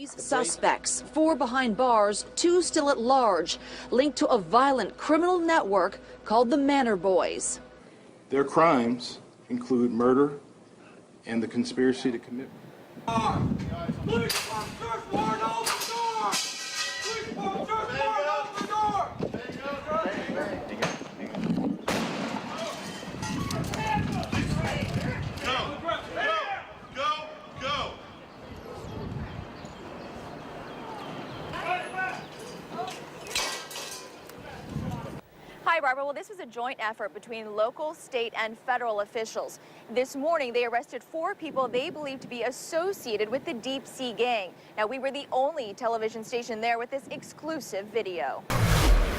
These suspects, 4 behind bars, 2 still at large, linked to a violent criminal network called the Manor Boys. Their crimes include murder and the conspiracy to commit. Hi, Barbara. Well, this was a joint effort between local, state, and federal officials. This morning, they arrested 4 people they believe to be associated with the Deep Sea Gang. Now, we were the only television station there with this exclusive video.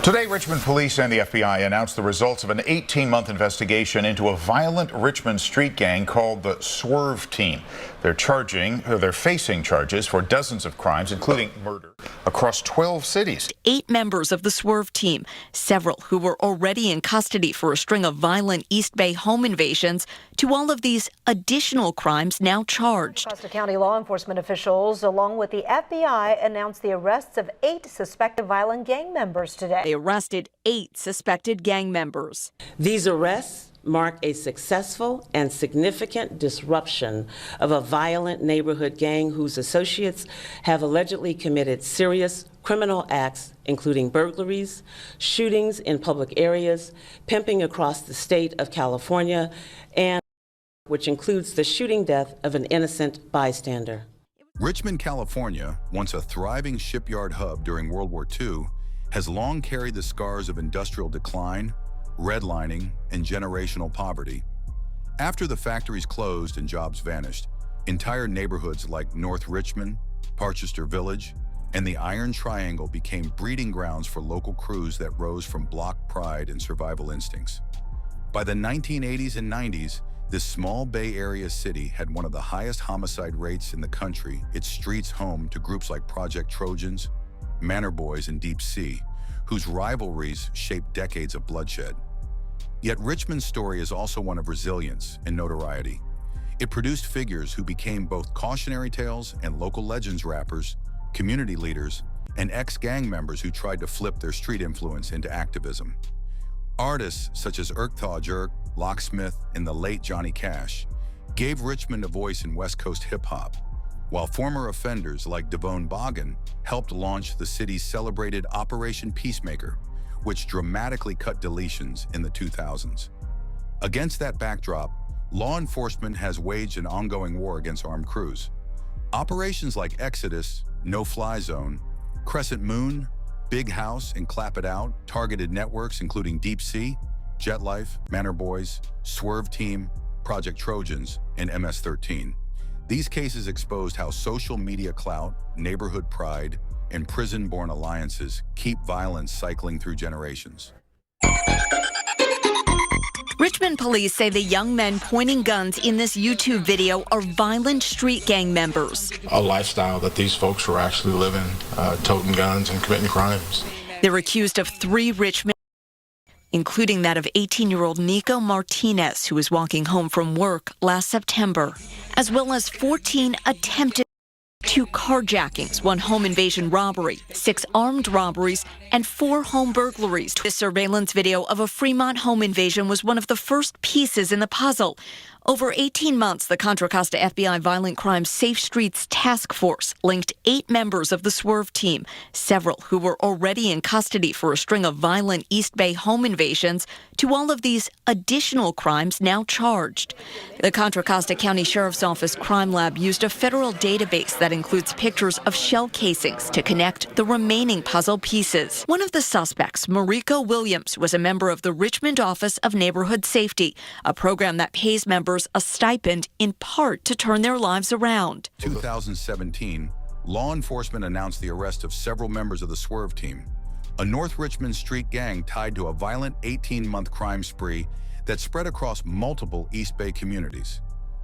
Today, Richmond police and the FBI announced the results of an 18-month investigation into a violent Richmond street gang called the Swerve Team. They're facing charges for dozens of crimes, including murder, across 12 cities. 8 members of the Swerve Team, several who were already in custody for a string of violent East Bay home invasions, to all of these additional crimes now charged. Parchester County law enforcement officials, along with the FBI, announced the arrests of 8 suspected violent gang members today. They arrested 8 suspected gang members. These arrests mark a successful and significant disruption of a violent neighborhood gang whose associates have allegedly committed serious criminal acts, including burglaries, shootings in public areas, pimping across the state of California, and which includes the shooting death of an innocent bystander. Richmond, California, once a thriving shipyard hub during World War II, has long carried the scars of industrial decline, redlining, and generational poverty. After the factories closed and jobs vanished, entire neighborhoods like North Richmond, Parchester Village, and the Iron Triangle became breeding grounds for local crews that rose from block pride and survival instincts. By the 1980s and 90s, this small Bay Area city had one of the highest homicide rates in the country, its streets home to groups like Project Trojans, Manor Boys, and Deep Sea, whose rivalries shaped decades of bloodshed. Yet Richmond's story is also one of resilience and notoriety. It produced figures who became both cautionary tales and local legends rappers, community leaders, and ex-gang members who tried to flip their street influence into activism. Artists such as Erkthaw Jerk, Locksmith, and the late Johnny Cash gave Richmond a voice in West Coast hip-hop, while former offenders like Devone Boggin helped launch the city's celebrated Operation Peacemaker, which dramatically cut deletions in the 2000s. Against that backdrop, law enforcement has waged an ongoing war against armed crews. Operations like Exodus, No Fly Zone, Crescent Moon, Big House, and Clap It Out targeted networks including Deep Sea, Jet Life, Manor Boys, Swerve Team, Project Trojans, and MS-13. These cases exposed how social media clout, neighborhood pride, and prison-born alliances keep violence cycling through generations. Richmond police say the young men pointing guns in this YouTube video are violent street gang members. A lifestyle that these folks were actually living, toting guns and committing crimes. They're accused of 3 Richmond, including that of 18-year-old Nico Martinez, who was walking home from work last September, as well as 14 attempted 2 carjackings, 1 home invasion robbery, 6 armed robberies, and 4 home burglaries. This surveillance video of a Fremont home invasion was one of the first pieces in the puzzle. Over 18 months, the Contra Costa FBI Violent Crimes Safe Streets Task Force linked 8 members of the Swerve Team, several who were already in custody for a string of violent East Bay home invasions, to all of these additional crimes now charged. The Contra Costa County Sheriff's Office Crime Lab used a federal database that includes pictures of shell casings to connect the remaining puzzle pieces. One of the suspects, Mariko Williams, was a member of the Richmond Office of Neighborhood Safety, a program that pays members a stipend in part to turn their lives around. 2017, law enforcement announced the arrest of several members of the Swerve Team, a North Richmond street gang tied to a violent 18-month crime spree that spread across multiple East Bay communities.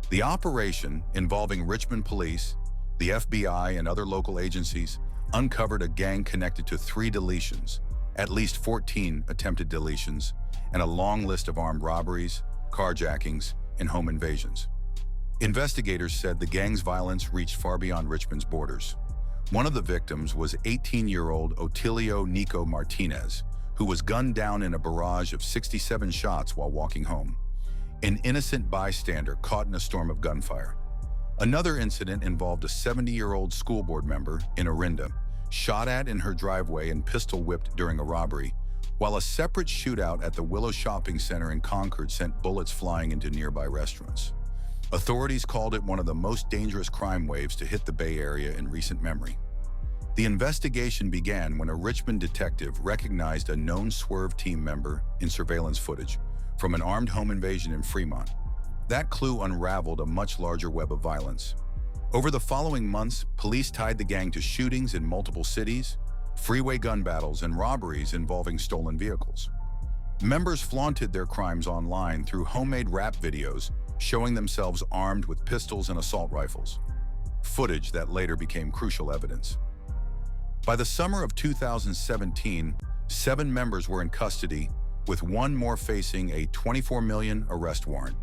The operation, involving Richmond police, the FBI, and other local agencies, uncovered a gang connected to 3 deletions, at least 14 attempted deletions, and a long list of armed robberies, carjackings, and home invasions. Investigators said the gang's violence reached far beyond Richmond's borders. One of the victims was 18-year-old Otilio Nico Martinez, who was gunned down in a barrage of 67 shots while walking home. An innocent bystander caught in a storm of gunfire. Another incident involved a 70-year-old school board member in Orinda, shot at in her driveway and pistol-whipped during a robbery, while a separate shootout at the Willow Shopping Center in Concord sent bullets flying into nearby restaurants. Authorities called it one of the most dangerous crime waves to hit the Bay Area in recent memory. The investigation began when a Richmond detective recognized a known Swerve team member in surveillance footage from an armed home invasion in Fremont. That clue unraveled a much larger web of violence. Over the following months, police tied the gang to shootings in multiple cities, freeway gun battles, and robberies involving stolen vehicles. Members flaunted their crimes online through homemade rap videos showing themselves armed with pistols and assault rifles, footage that later became crucial evidence. By the summer of 2017, 7 members were in custody, with one more facing a $24 million arrest warrant.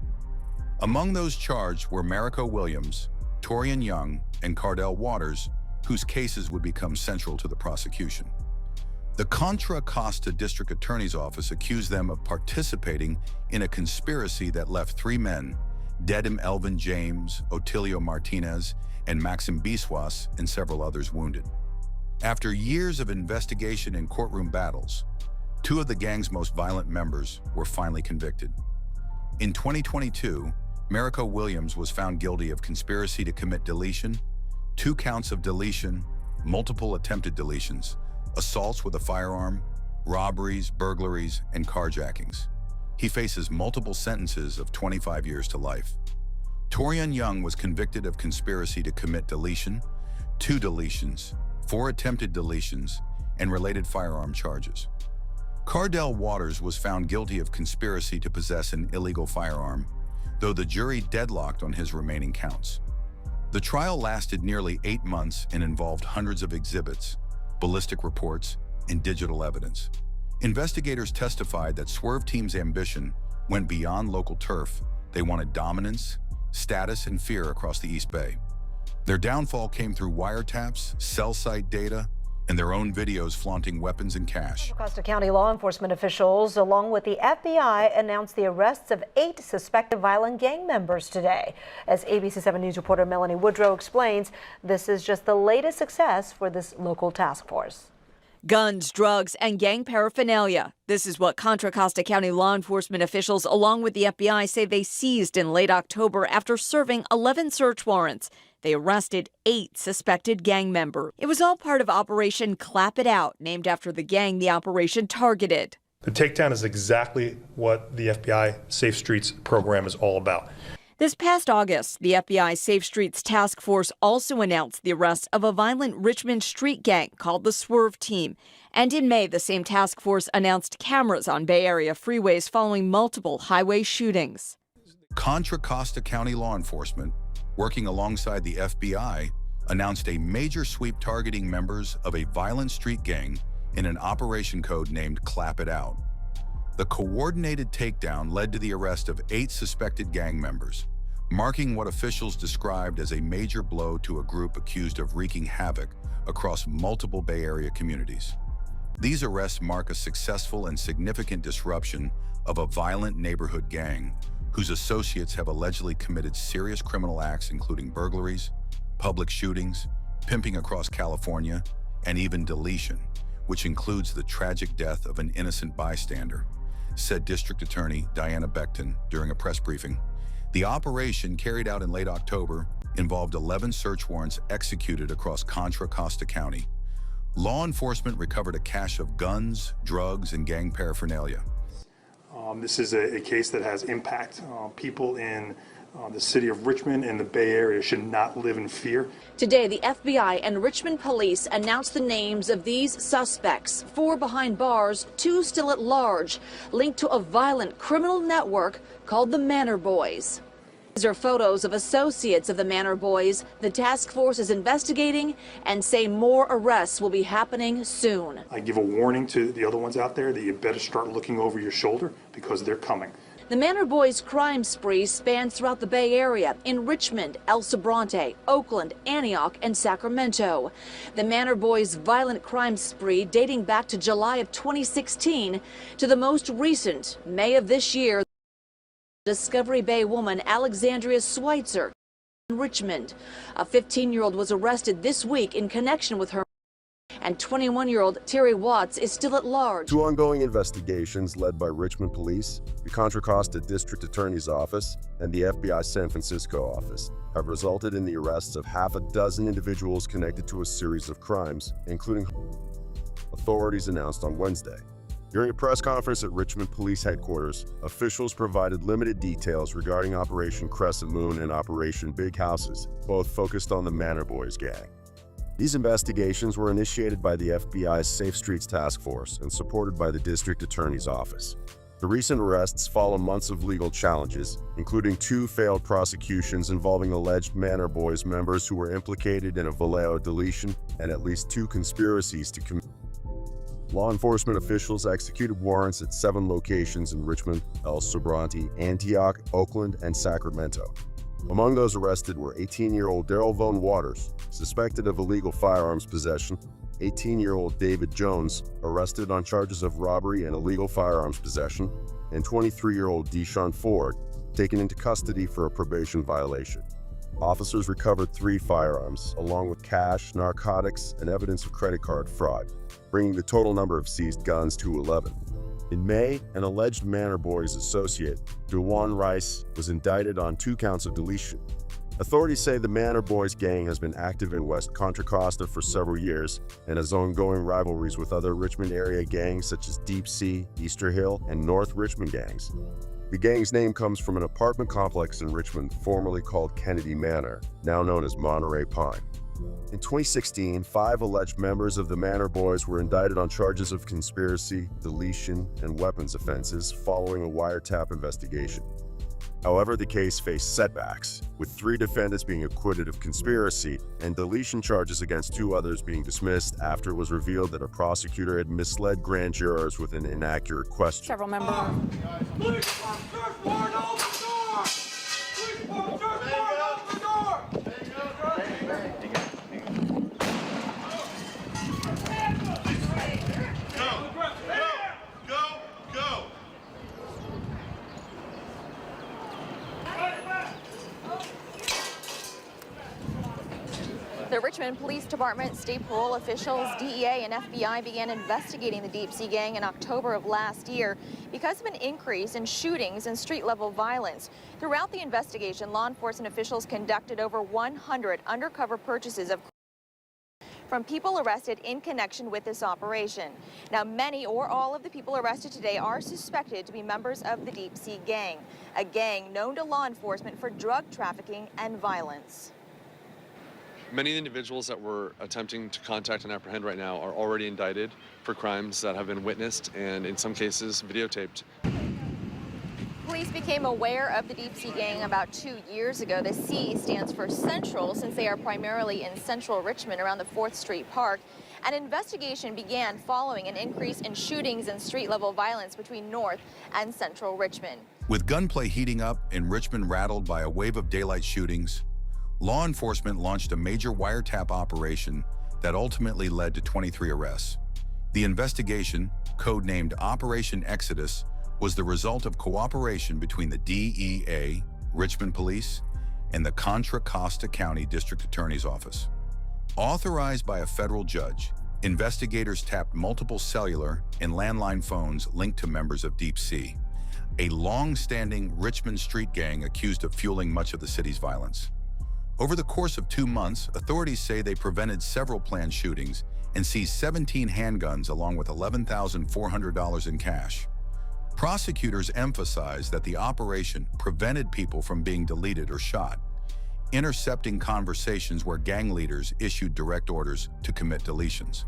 Among those charged were Mariko Williams, Torian Young, and Cardell Waters, whose cases would become central to the prosecution. The Contra Costa District Attorney's Office accused them of participating in a conspiracy that left 3 men, Dedim Elvin James, Otilio Martinez, and Maxim Biswas, and several others wounded. After years of investigation and courtroom battles, 2 of the gang's most violent members were finally convicted. In 2022, Mariko Williams was found guilty of conspiracy to commit deletion, 2 counts of deletion, multiple attempted deletions, assaults with a firearm, robberies, burglaries, and carjackings. He faces multiple sentences of 25 years to life. Torian Young was convicted of conspiracy to commit deletion, 2 deletions, 4 attempted deletions, and related firearm charges. Cardell Waters was found guilty of conspiracy to possess an illegal firearm, though the jury deadlocked on his remaining counts. The trial lasted nearly 8 months and involved hundreds of exhibits, ballistic reports, and digital evidence. Investigators testified that Swerve Team's ambition went beyond local turf. They wanted dominance, status, and fear across the East Bay. Their downfall came through wiretaps, cell site data, and their own videos flaunting weapons and cash. Parchester County law enforcement officials, along with the FBI, announced the arrests of 8 suspected violent gang members today. As ABC 7 News reporter Melanie Woodrow explains, this is just the latest success for this local task force. Guns, drugs, and gang paraphernalia. This is what Contra Costa County law enforcement officials, along with the FBI, say they seized in late October after serving 11 search warrants. They arrested 8 suspected gang members. It was all part of Operation Clap It Out, named after the gang the operation targeted. The takedown is exactly what the FBI Safe Streets program is all about. This past August, the FBI Safe Streets Task Force also announced the arrest of a violent Richmond street gang called the Swerve Team. And in May, the same task force announced cameras on Bay Area freeways following multiple highway shootings. Contra Costa County law enforcement, working alongside the FBI, announced a major sweep targeting members of a violent street gang in an operation code named Clap It Out. The coordinated takedown led to the arrest of 8 suspected gang members, marking what officials described as a major blow to a group accused of wreaking havoc across multiple Bay Area communities. These arrests mark a successful and significant disruption of a violent neighborhood gang whose associates have allegedly committed serious criminal acts including burglaries, public shootings, pimping across California, and even deletion, which includes the tragic death of an innocent bystander, said District Attorney Diana Beckton during a press briefing. The operation, carried out in late October, involved 11 search warrants executed across Contra Costa County. Law enforcement recovered a cache of guns, drugs, and gang paraphernalia. This is a case that has impact. People in the city of Richmond and the Bay Area should not live in fear. Today, the FBI and Richmond police announced the names of these suspects, 4 behind bars, 2 still at large, linked to a violent criminal network called the Manor Boys. These are photos of associates of the Manor Boys. The task force is investigating and say more arrests will be happening soon. I give a warning to the other ones out there that you better start looking over your shoulder because they're coming. The Manor Boys' crime spree spans throughout the Bay Area in Richmond, El Sobrante, Oakland, Antioch, and Sacramento. The Manor Boys' violent crime spree dating back to July of 2016 to the most recent, May of this year. Discovery Bay woman Alexandria Schweitzer in Richmond. A 15-year-old was arrested this week in connection with her, and 21-year-old Terry Watts is still at large. Two ongoing investigations led by Richmond Police, the Contra Costa District Attorney's Office, and the FBI San Francisco office have resulted in the arrests of half a dozen individuals connected to a series of crimes, including authorities announced on Wednesday. During a press conference at Richmond Police Headquarters, officials provided limited details regarding Operation Crescent Moon and Operation Big Houses, both focused on the Manor Boys gang. These investigations were initiated by the FBI's Safe Streets Task Force and supported by the District Attorney's Office. The recent arrests follow months of legal challenges, including 2 failed prosecutions involving alleged Manor Boys members who were implicated in a Vallejo deletion and at least 2 conspiracies to commit. Law enforcement officials executed warrants at 7 locations in Richmond, El Sobrante, Antioch, Oakland, and Sacramento. Among those arrested were 18-year-old Darrell Von Waters, suspected of illegal firearms possession, 18-year-old David Jones, arrested on charges of robbery and illegal firearms possession, and 23-year-old Deshaun Ford, taken into custody for a probation violation. Officers recovered 3 firearms, along with cash, narcotics, and evidence of credit card fraud, bringing the total number of seized guns to 11. In May, an alleged Manor Boys associate, DeJuan Rice, was indicted on 2 counts of deletion. Authorities say the Manor Boys gang has been active in West Contra Costa for several years and has ongoing rivalries with other Richmond area gangs such as Deep Sea, Easter Hill, and North Richmond gangs. The gang's name comes from an apartment complex in Richmond formerly called Kennedy Manor, now known as Monterey Pine. In 2016, 5 alleged members of the Manor Boys were indicted on charges of conspiracy, deletion, and weapons offenses following a wiretap investigation. However, the case faced setbacks, with 3 defendants being acquitted of conspiracy and deletion charges against 2 others being dismissed after it was revealed that a prosecutor had misled grand jurors with an inaccurate question. Several members. The Richmond Police Department, state parole officials, DEA, and FBI began investigating the Deep Sea Gang in October of last year because of an increase in shootings and street-level violence. Throughout the investigation, law enforcement officials conducted over 100 undercover purchases of from people arrested in connection with this operation. Now, many or all of the people arrested today are suspected to be members of the Deep Sea Gang, a gang known to law enforcement for drug trafficking and violence. Many of the individuals that we're attempting to contact and apprehend right now are already indicted for crimes that have been witnessed and, in some cases, videotaped. Police became aware of the Deep Sea Gang about 2 years ago. The C stands for Central, since they are primarily in central Richmond around the 4th Street Park. An investigation began following an increase in shootings and street-level violence between North and Central Richmond. With gunplay heating up and Richmond rattled by a wave of daylight shootings, law enforcement launched a major wiretap operation that ultimately led to 23 arrests. The investigation, codenamed Operation Exodus, was the result of cooperation between the DEA, Richmond Police, and the Contra Costa County District Attorney's Office. Authorized by a federal judge, investigators tapped multiple cellular and landline phones linked to members of Deep Sea, a long-standing Richmond street gang accused of fueling much of the city's violence. Over the course of 2 months, authorities say they prevented several planned shootings and seized 17 handguns along with $11,400 in cash. Prosecutors emphasized that the operation prevented people from being deleted or shot, intercepting conversations where gang leaders issued direct orders to commit deletions.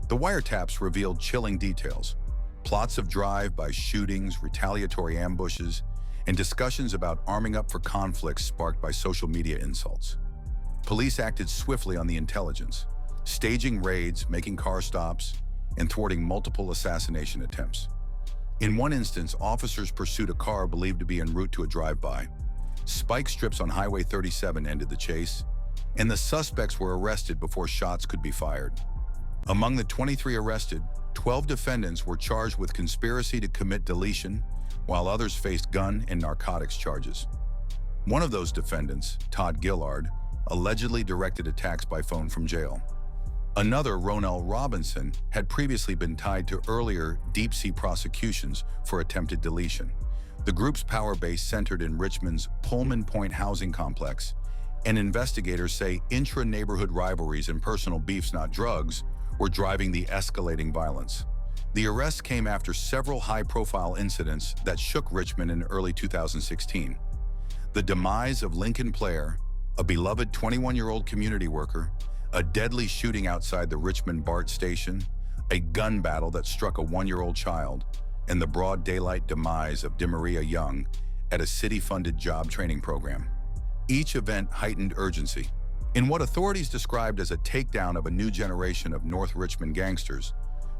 The wiretaps revealed chilling details: plots of drive-by shootings, retaliatory ambushes, and discussions about arming up for conflicts sparked by social media insults. Police acted swiftly on the intelligence, staging raids, making car stops, and thwarting multiple assassination attempts. In one instance, officers pursued a car believed to be en route to a drive-by. Spike strips on Highway 37 ended the chase, and the suspects were arrested before shots could be fired. Among the 23 arrested, 12 defendants were charged with conspiracy to commit deletion, while others faced gun and narcotics charges. One of those defendants, Todd Gillard, allegedly directed attacks by phone from jail. Another, Ronell Robinson, had previously been tied to earlier deep-sea prosecutions for attempted deletion. The group's power base centered in Richmond's Pullman Point housing complex, and investigators say intra-neighborhood rivalries and personal beefs, not drugs, were driving the escalating violence. The arrest came after several high-profile incidents that shook Richmond in early 2016. The demise of Lincoln Player, a beloved 21-year-old community worker, a deadly shooting outside the Richmond BART station, a gun battle that struck a 1-year-old child, and the broad daylight demise of DeMaria Young at a city-funded job training program. Each event heightened urgency. In what authorities described as a takedown of a new generation of North Richmond gangsters,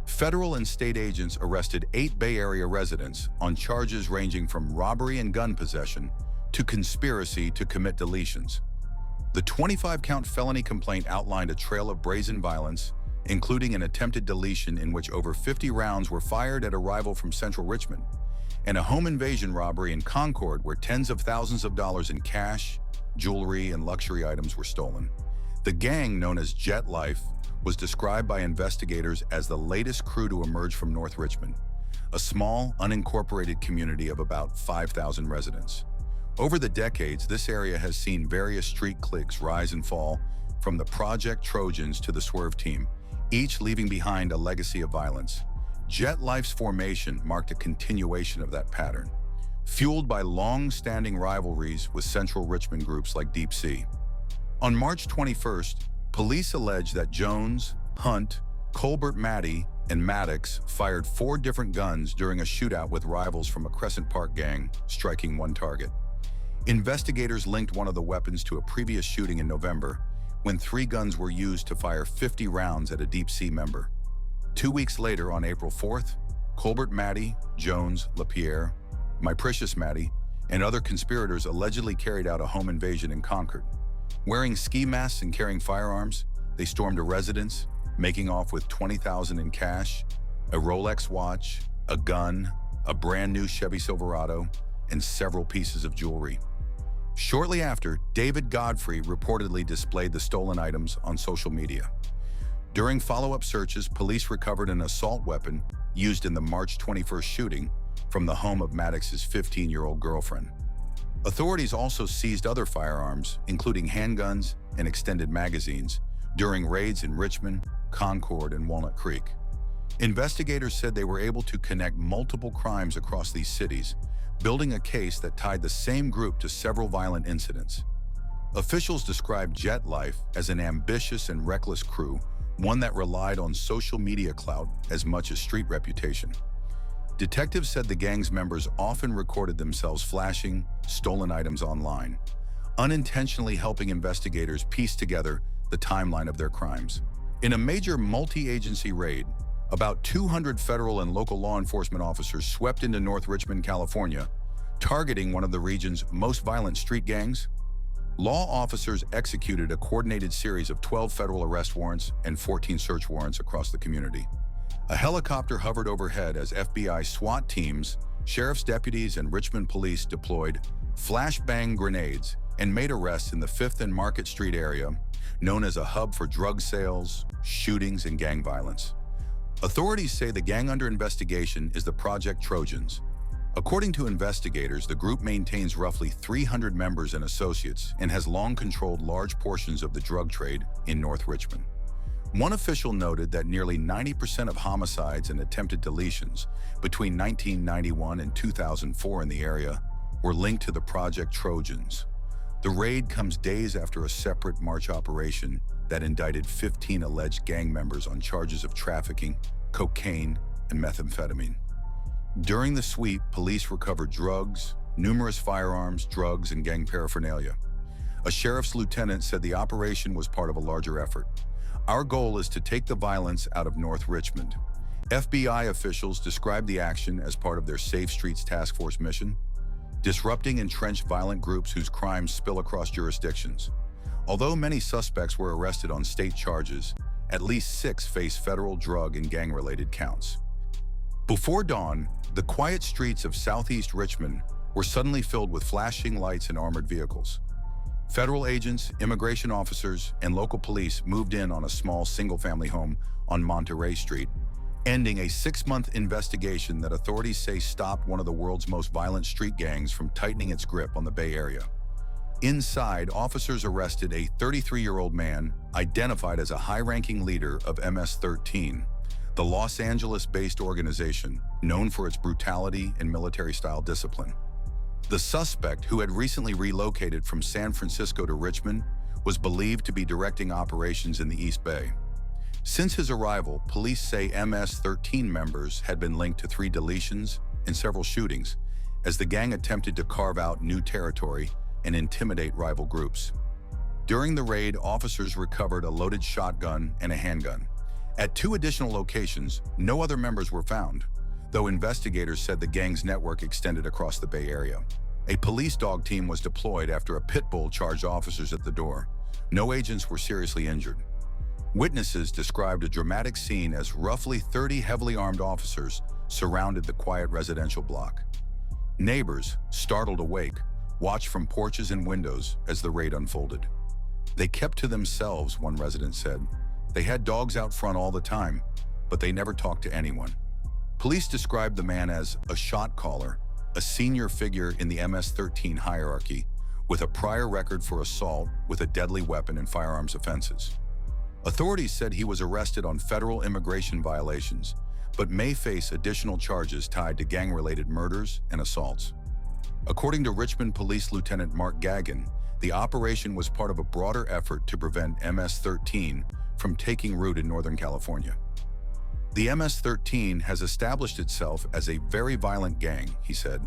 federal and state agents arrested 8 Bay Area residents on charges ranging from robbery and gun possession to conspiracy to commit deletions. The 25-count felony complaint outlined a trail of brazen violence, including an attempted deletion in which over 50 rounds were fired at a rival from central Richmond, and a home invasion robbery in Concord where tens of thousands of dollars in cash, jewelry, and luxury items were stolen. The gang, known as Jet Life, was described by investigators as the latest crew to emerge from North Richmond, a small, unincorporated community of about 5,000 residents. Over the decades, this area has seen various street cliques rise and fall, from the Project Trojans to the Swerve Team, each leaving behind a legacy of violence. Jet Life's formation marked a continuation of that pattern, fueled by long-standing rivalries with central Richmond groups like Deep Sea. On March 21st, police alleged that Jones, Hunt, Colbert Matty, and Maddox fired 4 different guns during a shootout with rivals from a Crescent Park gang, striking one target. Investigators linked one of the weapons to a previous shooting in November, when 3 guns were used to fire 50 rounds at a Deep Sea member. 2 weeks later, on April 4th, Colbert Matty, Jones, LaPierre, My Precious Matty, and other conspirators allegedly carried out a home invasion in Concord. Wearing ski masks and carrying firearms, they stormed a residence, making off with $20,000 in cash, a Rolex watch, a gun, a brand new Chevy Silverado, and several pieces of jewelry. Shortly after, David Godfrey reportedly displayed the stolen items on social media. During follow-up searches, police recovered an assault weapon used in the March 21st shooting from the home of Maddox's 15-year-old girlfriend. Authorities also seized other firearms, including handguns and extended magazines, during raids in Richmond, Concord, and Walnut Creek. Investigators said they were able to connect multiple crimes across these cities, building a case that tied the same group to several violent incidents. Officials described Jet Life as an ambitious and reckless crew, one that relied on social media clout as much as street reputation. Detectives said the gang's members often recorded themselves flashing stolen items online, unintentionally helping investigators piece together the timeline of their crimes. In a major multi-agency raid, about 200 federal and local law enforcement officers swept into North Richmond, California, targeting one of the region's most violent street gangs. Law officers executed a coordinated series of 12 federal arrest warrants and 14 search warrants across the community. A helicopter hovered overhead as FBI SWAT teams, sheriff's deputies, and Richmond police deployed flashbang grenades and made arrests in the 5th and Market Street area, known as a hub for drug sales, shootings, and gang violence. Authorities say the gang under investigation is the Project Trojans. According to investigators, the group maintains roughly 300 members and associates and has long controlled large portions of the drug trade in North Richmond. One official noted that nearly 90% of homicides and attempted deletions between 1991 and 2004 in the area were linked to the Project Trojans. The raid comes days after a separate March operation that indicted 15 alleged gang members on charges of trafficking, cocaine, and methamphetamine. During the sweep, police recovered drugs, numerous firearms, drugs, and gang paraphernalia. A sheriff's lieutenant said the operation was part of a larger effort. Our goal is to take the violence out of North Richmond. FBI officials described the action as part of their Safe Streets Task Force mission, disrupting entrenched violent groups whose crimes spill across jurisdictions. Although many suspects were arrested on state charges, at least 6 face federal drug and gang-related counts. Before dawn, the quiet streets of southeast Richmond were suddenly filled with flashing lights and armored vehicles. Federal agents, immigration officers, and local police moved in on a small single-family home on Monterey Street, ending a 6-month investigation that authorities say stopped one of the world's most violent street gangs from tightening its grip on the Bay Area. Inside, officers arrested a 33-year-old man identified as a high-ranking leader of MS-13, the Los Angeles-based organization known for its brutality and military-style discipline. The suspect, who had recently relocated from San Francisco to Richmond, was believed to be directing operations in the East Bay. Since his arrival, police say MS-13 members had been linked to 3 deletions and several shootings, as the gang attempted to carve out new territory and intimidate rival groups. During the raid, officers recovered a loaded shotgun and a handgun. At 2 additional locations, no other members were found, though investigators said the gang's network extended across the Bay Area. A police dog team was deployed after a pit bull charged officers at the door. No agents were seriously injured. Witnesses described a dramatic scene as roughly 30 heavily armed officers surrounded the quiet residential block. Neighbors, startled awake, watched from porches and windows as the raid unfolded. They kept to themselves, one resident said. They had dogs out front all the time, but they never talked to anyone. Police described the man as a shot caller, a senior figure in the MS-13 hierarchy, with a prior record for assault with a deadly weapon and firearms offenses. Authorities said he was arrested on federal immigration violations, but may face additional charges tied to gang-related murders and assaults. According to Richmond Police Lieutenant Mark Gagin, the operation was part of a broader effort to prevent MS-13 from taking root in Northern California. The MS-13 has established itself as a very violent gang, he said.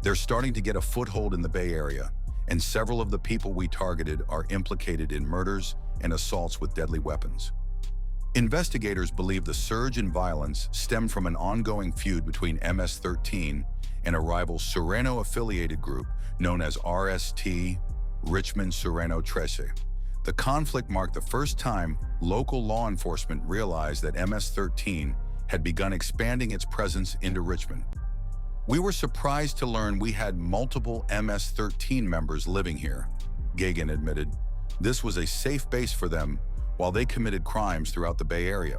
They're starting to get a foothold in the Bay Area, and several of the people we targeted are implicated in murders and assaults with deadly weapons. Investigators believe the surge in violence stemmed from an ongoing feud between MS-13 and a rival Serrano-affiliated group known as RST, Richmond Serrano 13. The conflict marked the first time local law enforcement realized that MS-13 had begun expanding its presence into Richmond. We were surprised to learn we had multiple MS-13 members living here, Gagin admitted. This was a safe base for them while they committed crimes throughout the Bay Area.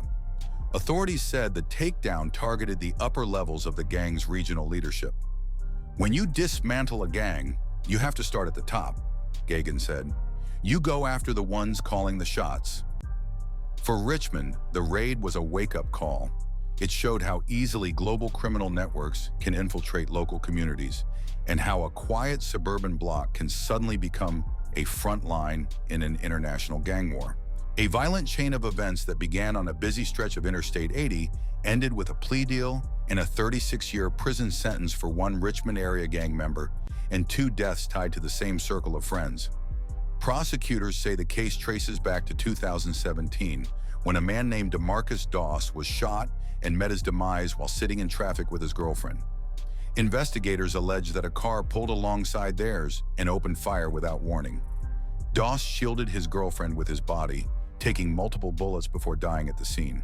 Authorities said the takedown targeted the upper levels of the gang's regional leadership. When you dismantle a gang, you have to start at the top, Gagin said. You go after the ones calling the shots. For Richmond, the raid was a wake-up call. It showed how easily global criminal networks can infiltrate local communities and how a quiet suburban block can suddenly become a front line in an international gang war. A violent chain of events that began on a busy stretch of Interstate 80 ended with a plea deal and a 36-year prison sentence for one Richmond area gang member and 2 deaths tied to the same circle of friends. Prosecutors say the case traces back to 2017, when a man named DeMarcus Doss was shot and met his demise while sitting in traffic with his girlfriend. Investigators allege that a car pulled alongside theirs and opened fire without warning. Doss shielded his girlfriend with his body, taking multiple bullets before dying at the scene.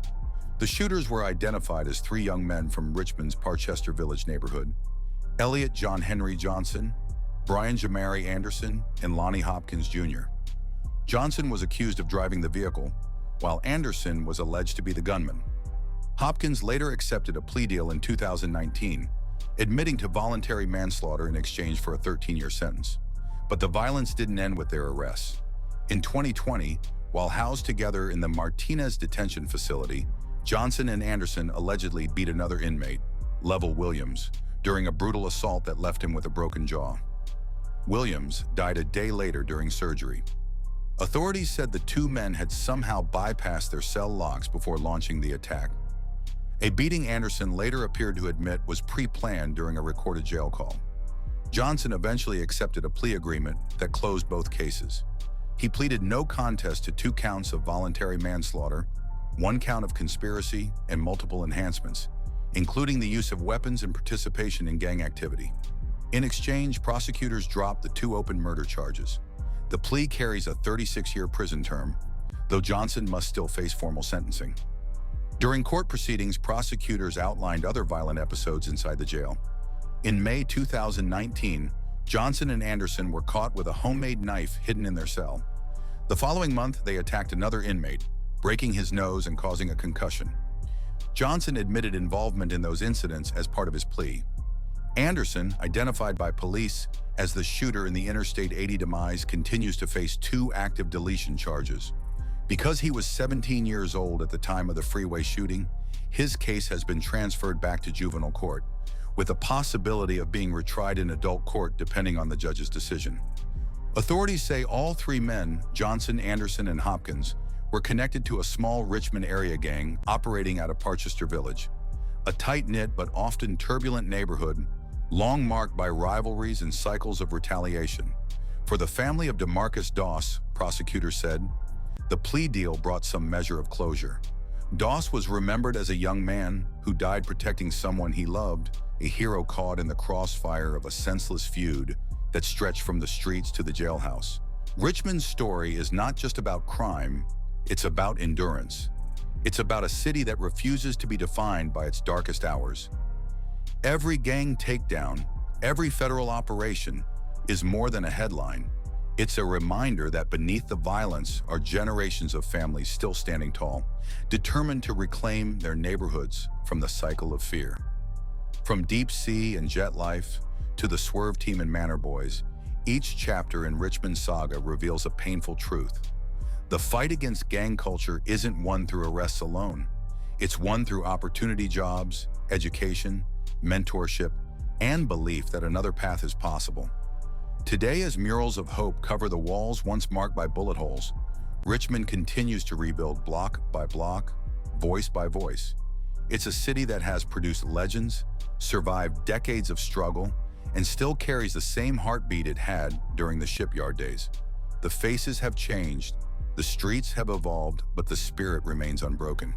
The shooters were identified as 3 young men from Richmond's Parchester Village neighborhood: Elliot John Henry Johnson, Brian Jamari Anderson, and Lonnie Hopkins Jr. Johnson was accused of driving the vehicle, while Anderson was alleged to be the gunman. Hopkins later accepted a plea deal in 2019, admitting to voluntary manslaughter in exchange for a 13-year sentence. But the violence didn't end with their arrests. In 2020, while housed together in the Martinez detention facility, Johnson and Anderson allegedly beat another inmate, Lovell Williams, during a brutal assault that left him with a broken jaw. Williams died a day later during surgery. Authorities said the 2 men had somehow bypassed their cell locks before launching the attack. A beating Anderson later appeared to admit was pre-planned during a recorded jail call. Johnson eventually accepted a plea agreement that closed both cases. He pleaded no contest to 2 counts of voluntary manslaughter, 1 count of conspiracy, and multiple enhancements, including the use of weapons and participation in gang activity. In exchange, prosecutors dropped the 2 open murder charges. The plea carries a 36-year prison term, though Johnson must still face formal sentencing. During court proceedings, prosecutors outlined other violent episodes inside the jail. In May 2019, Johnson and Anderson were caught with a homemade knife hidden in their cell. The following month, they attacked another inmate, breaking his nose and causing a concussion. Johnson admitted involvement in those incidents as part of his plea. Anderson, identified by police as the shooter in the Interstate 80 demise, continues to face 2 active deletion charges. Because he was 17 years old at the time of the freeway shooting, his case has been transferred back to juvenile court, with the possibility of being retried in adult court depending on the judge's decision. Authorities say all 3 men, Johnson, Anderson, and Hopkins, were connected to a small Richmond area gang operating out of Parchester Village, a tight-knit but often turbulent neighborhood, long marked by rivalries and cycles of retaliation. For the family of DeMarcus Doss, prosecutors said, the plea deal brought some measure of closure. Doss was remembered as a young man who died protecting someone he loved, a hero caught in the crossfire of a senseless feud that stretched from the streets to the jailhouse. Richmond's story is not just about crime, it's about endurance. It's about a city that refuses to be defined by its darkest hours. Every gang takedown, every federal operation is more than a headline. It's a reminder that beneath the violence are generations of families still standing tall, determined to reclaim their neighborhoods from the cycle of fear. From Deep Sea and Jet Life to the Swerve Team and Manor Boys, each chapter in Richmond's saga reveals a painful truth. The fight against gang culture isn't won through arrests alone. It's won through opportunity jobs, education, mentorship, and belief that another path is possible. Today, as murals of hope cover the walls once marked by bullet holes, Richmond continues to rebuild block by block, voice by voice. It's a city that has produced legends, survived decades of struggle, and still carries the same heartbeat it had during the shipyard days. The faces have changed, the streets have evolved, but the spirit remains unbroken.